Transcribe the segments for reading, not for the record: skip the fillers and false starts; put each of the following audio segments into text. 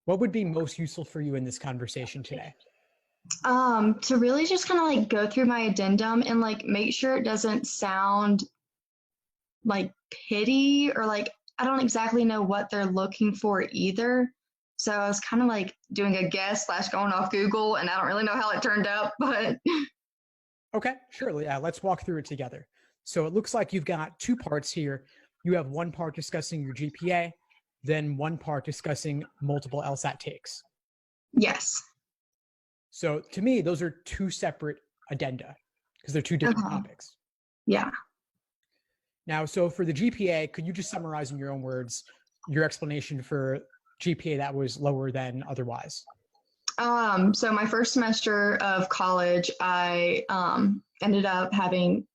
What would be most useful for you in this conversation today? To really just kind of like go through my addendum and like make sure it doesn't sound like pity or like I don't exactly know what they're looking for either. So I was kind of like doing a guess slash going off Google, and I don't really know how it turned out, but Okay, sure. Yeah, let's walk through it together. So it looks like you've got two parts here. You have one part discussing your GPA, then one part discussing multiple LSAT takes. yes. So to me, those are two separate addenda because they're two different Okay. topics. Yeah. Now, so for the GPA, could you just summarize in your own words your explanation for GPA that was lower than otherwise? So my first semester of college, I ended up having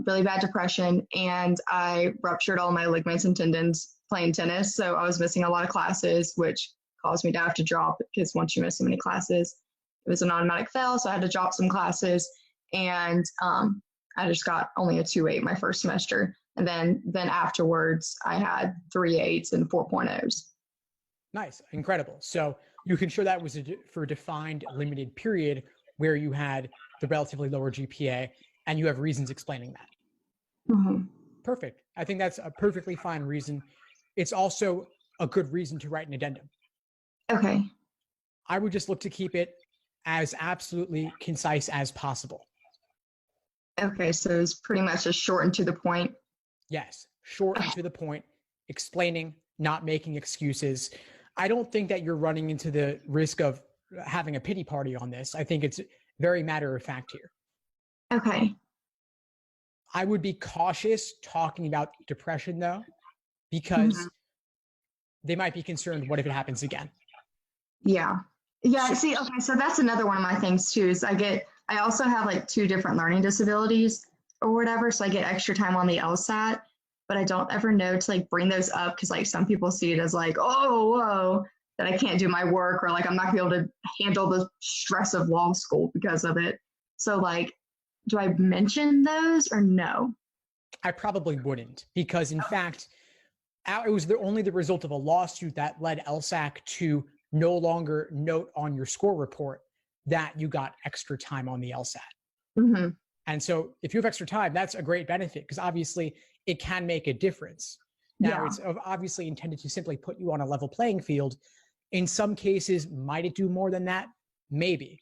really bad depression, and I ruptured all my ligaments and tendons playing tennis. So I was missing a lot of classes, which caused me to have to drop because once you miss so many classes, it was an automatic fail. So I had to drop some classes, and I just got only a 2.8 my first semester. And then afterwards, I had 3.8s and 4.0s. Nice, incredible. So you can show that was for a defined limited period where you had the relatively lower GPA and you have reasons explaining that. Mm-hmm. Perfect. I think that's a perfectly fine reason. It's also a good reason to write an addendum. Okay. I would just look to keep it as absolutely concise as possible. Okay. So it's pretty much just short and to the point. Yes, short and to the point, explaining, not making excuses. I don't think that you're running into the risk of having a pity party on this. I think it's very matter of fact here. Okay. I would be cautious talking about depression though, because they might be concerned, what if it happens again? Yeah. Yeah. See, okay. So that's another one of my things too, is I also have like 2 different learning disabilities or whatever. So I get extra time on the LSAT, but I don't ever know to like bring those up because like some people see it as like, oh, whoa, that I can't do my work or like I'm not gonna be able to handle the stress of law school because of it. So like, do I mention those or no? I probably wouldn't, because in fact, it was only the result of a lawsuit that led LSAC to no longer note on your score report that you got extra time on the LSAT. Mm-hmm. And so if you have extra time, that's a great benefit because obviously it can make a difference. Now, it's obviously intended to simply put you on a level playing field. In some cases, might it do more than that? Maybe.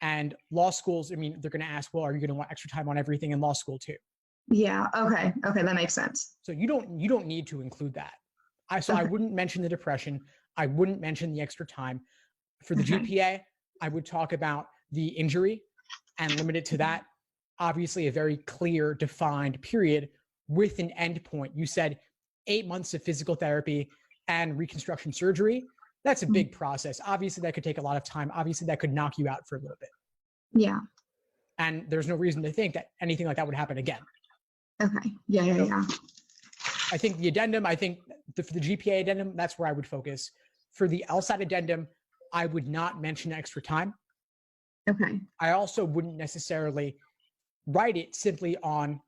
And law schools, I mean, they're going to ask, well, are you going to want extra time on everything in law school too? Yeah. Okay. Okay. That makes sense. So you don't need to include that. I wouldn't mention the depression. I wouldn't mention the extra time. For the GPA, I would talk about the injury and limit it to that. Obviously, a very clear, defined period with an endpoint. You said 8 months of physical therapy and reconstruction surgery. That's a big process. Obviously, that could take a lot of time. Obviously, that could knock you out for a little bit. Yeah. And there's no reason to think that anything like that would happen again. Okay. Yeah. I think the addendum, for the GPA addendum, that's where I would focus. For the LSAT addendum, I would not mention extra time. Okay. I also wouldn't necessarily write it simply on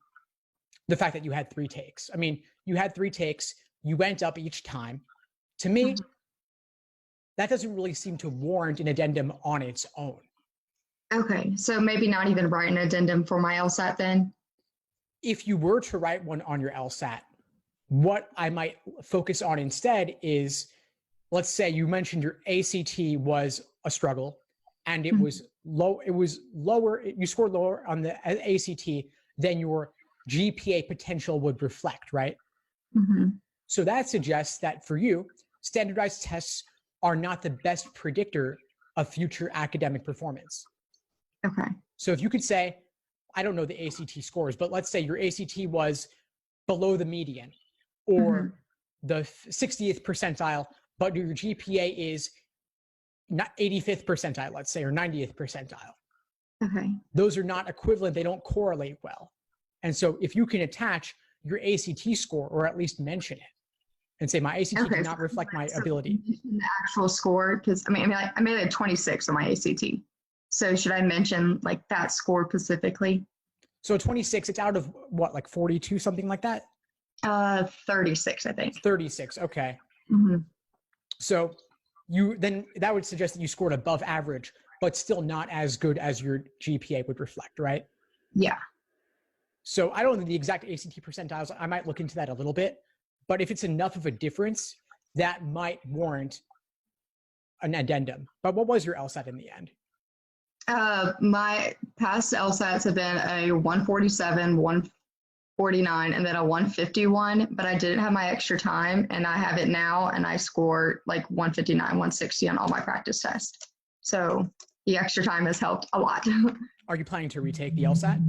the fact that you had 3 takes. I mean, you had 3 takes, you went up each time. To me, that doesn't really seem to warrant an addendum on its own. Okay. So maybe not even write an addendum for my LSAT then? If you were to write one on your LSAT, what I might focus on instead is, let's say you mentioned your ACT was a struggle and it was lower, you scored lower on the ACT than your GPA potential would reflect, right? Mm-hmm. So that suggests that for you, standardized tests are not the best predictor of future academic performance. Okay. So if you could say, I don't know the ACT scores, but let's say your ACT was below the median or the 60th percentile, but your GPA is not 85th percentile, let's say, or 90th percentile. Okay. Those are not equivalent. They don't correlate well. And so if you can attach your ACT score or at least mention it and say, my ACT did not reflect my ability. The actual score, because I made a 26 on my ACT. So should I mention like that score specifically? So 26, it's out of what, like 42, something like that? 36, I think. 36. Okay. Mm-hmm. So then that would suggest that you scored above average, but still not as good as your GPA would reflect, right? Yeah. So I don't know the exact ACT percentiles. I might look into that a little bit, but if it's enough of a difference, that might warrant an addendum. But what was your LSAT in the end? My past LSATs have been a 147, 149, and then a 151, but I didn't have my extra time, and I have it now, and I scored like 159, 160 on all my practice tests. So the extra time has helped a lot. Are you planning to retake the LSAT?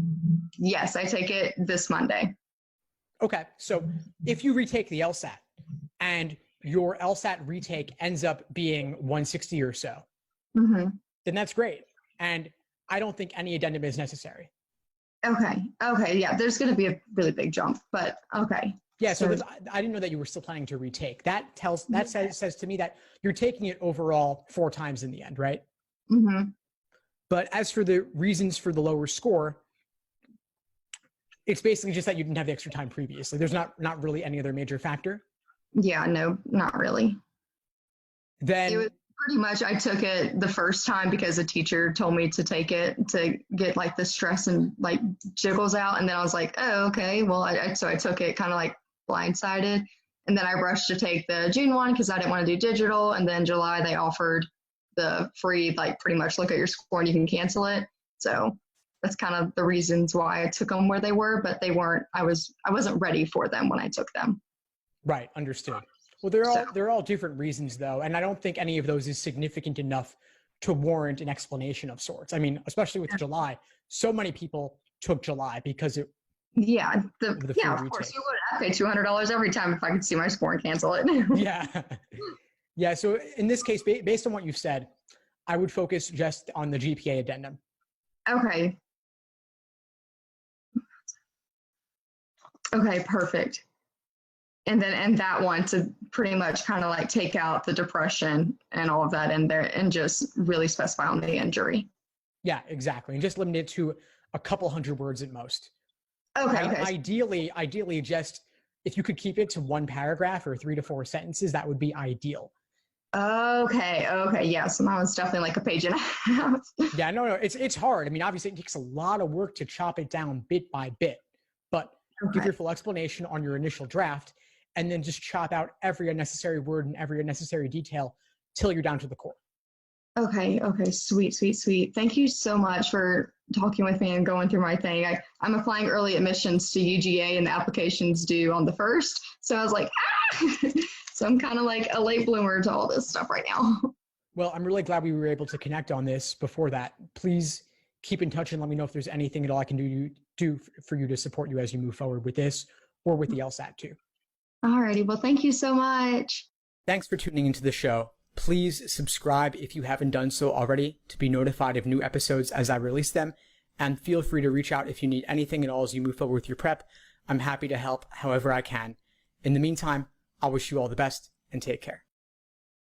Yes, I take it this Monday. Okay, so if you retake the LSAT and your LSAT retake ends up being 160 or so, Mm-hmm. then that's great. And I don't think any addendum is necessary. Okay. Yeah, there's going to be a really big jump, but okay. Yeah, so I didn't know that you were still planning to retake. That says to me that you're taking it overall 4 times in the end, right? Mm-hmm. But as for the reasons for the lower score, it's basically just that you didn't have the extra time previously. There's not really any other major factor. Yeah, no, not really. Then it was pretty much, I took it the first time because a teacher told me to take it to get like the stress and like jiggles out. And then I was like, oh, okay. Well, so I took it kind of like blindsided. And then I rushed to take the June one because I didn't want to do digital. And then July, they offered the free, like pretty much look at your score and you can cancel it. So that's kind of the reasons why I took them where they were, but they weren't, I wasn't ready for them when I took them. Right. Understood. Well, they're all different reasons though. And I don't think any of those is significant enough to warrant an explanation of sorts. I mean, especially with July, so many people took July because it. Yeah. Of course you would. I'd pay $200 every time if I could see my score and cancel it. Yeah. Yeah. So in this case, based on what you've said, I would focus just on the GPA addendum. Okay. Okay, perfect. And that one to pretty much kind of like take out the depression and all of that in there and just really specify on the injury. Yeah, exactly. And just limit it to a couple hundred words at most. Okay. Ideally, just if you could keep it to 1 paragraph or 3 to 4 sentences, that would be ideal. Okay. Yeah. So mine was definitely like a page and a half. Yeah, no, it's hard. I mean, obviously it takes a lot of work to chop it down bit by bit, but give your full explanation on your initial draft and then just chop out every unnecessary word and every unnecessary detail till you're down to the core. Okay. Sweet. Thank you so much for talking with me and going through my thing. I'm applying early admissions to UGA and the applications due on the 1st. So I was like, So I'm kind of like a late bloomer to all this stuff right now. Well, I'm really glad we were able to connect on this before that. Please keep in touch and let me know if there's anything at all I can do for you to support you as you move forward with this or with the LSAT too. Alrighty. Well, thank you so much. Thanks for tuning into the show. Please subscribe if you haven't done so already to be notified of new episodes as I release them. And feel free to reach out if you need anything at all as you move forward with your prep. I'm happy to help however I can. In the meantime, I wish you all the best and take care.